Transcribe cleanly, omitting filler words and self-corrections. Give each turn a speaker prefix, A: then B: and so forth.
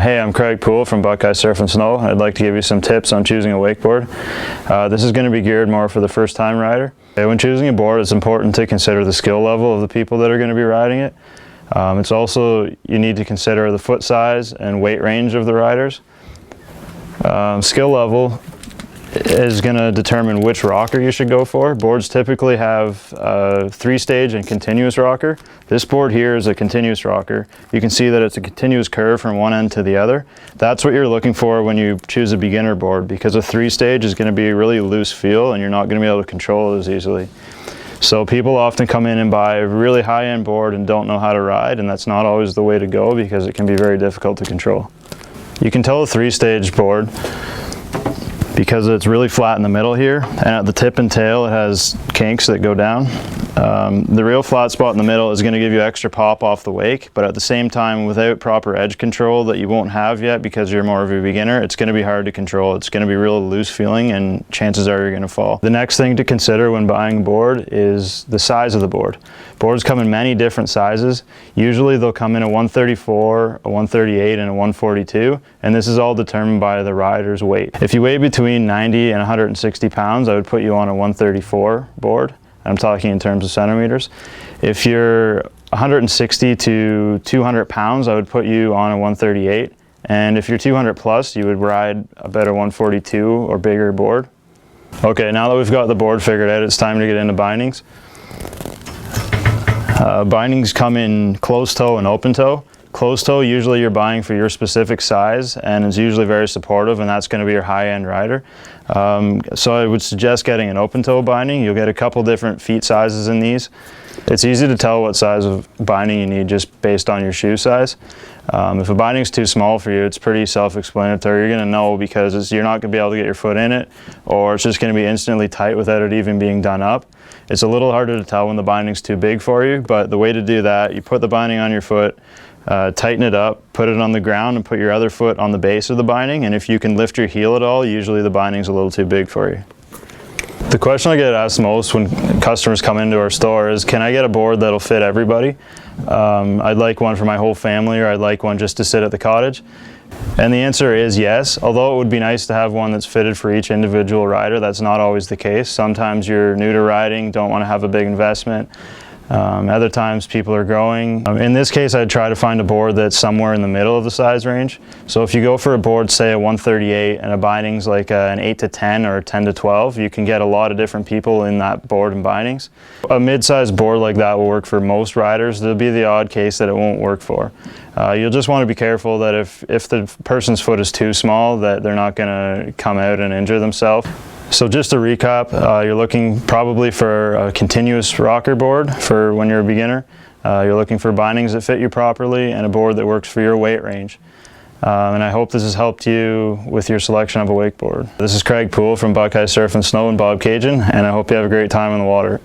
A: Hey, I'm Craig Poole from Buckeye Surf and Snow. I'd like to give you some tips on choosing a wakeboard. This is going to be geared more for the first-time rider. When choosing a board, it's important to consider the skill level of the people that are going to be riding it. It's also, you need to consider the foot size and weight range of the riders. Skill level is going to determine which rocker you should go for. Boards typically have a 3-stage and continuous rocker. This board here is a continuous rocker. You can see that it's a continuous curve from one end to the other. That's what you're looking for when you choose a beginner board, because a 3-stage is going to be a really loose feel and you're not going to be able to control it as easily. So people often come in and buy a really high-end board and don't know how to ride, and that's not always the way to go because it can be very difficult to control. You can tell a 3-stage board because it's really flat in the middle here, and at the tip and tail it has kinks that go down. The real flat spot in the middle is going to give you extra pop off the wake, but at the same time, without proper edge control that you won't have yet because you're more of a beginner, it's going to be hard to control. It's going to be real loose feeling and chances are you're going to fall. The next thing to consider when buying a board is the size of the board. Boards come in many different sizes. Usually they'll come in a 134, a 138, and a 142, and this is all determined by the rider's weight. If you weigh between 90 and 160 pounds, I would put you on a 134 board. I'm talking in terms of centimeters. If you're 160 to 200 pounds, I would put you on a 138. And if you're 200 plus, you would ride about a 142 or bigger board. Okay, now that we've got the board figured out, it's time to get into bindings. Bindings come in closed toe and open toe. Closed toe, usually you're buying for your specific size, and it's usually very supportive, and that's going to be your high-end rider. So I would suggest getting an open toe binding. You'll get a couple different feet sizes in these. It's easy to tell what size of binding you need just based on your shoe size. If a binding is too small for you, it's pretty self-explanatory. You're going to know because you're not going to be able to get your foot in it, or it's just going to be instantly tight without it even being done up. It's a little harder to tell when the binding's too big for you, but the way to do that, you put the binding on your foot, tighten it up, put it on the ground, and put your other foot on the base of the binding, and if you can lift your heel at all, usually the binding's a little too big for you. The question I get asked most when customers come into our store is, can I get a board that'll fit everybody? I'd like one for my whole family, or I'd like one just to sit at the cottage. And the answer is yes, although it would be nice to have one that's fitted for each individual rider. That's not always the case. Sometimes you're new to riding, don't want to have a big investment. Other times people are growing. In this case, I'd try to find a board that's somewhere in the middle of the size range. So if you go for a board, say a 138, and a binding's like an 8 to 10 or 10 to 12, you can get a lot of different people in that board and bindings. A mid-sized board like that will work for most riders. There'll be the odd case that it won't work for. You'll just want to be careful that if the person's foot is too small, that they're not going to come out and injure themselves. So just to recap, you're looking probably for a continuous rocker board for when you're a beginner. You're looking for bindings that fit you properly and a board that works for your weight range. And I hope this has helped you with your selection of a wakeboard. This is Craig Poole from Buckeye Surf and Snow and Bobcaygeon, and I hope you have a great time on the water.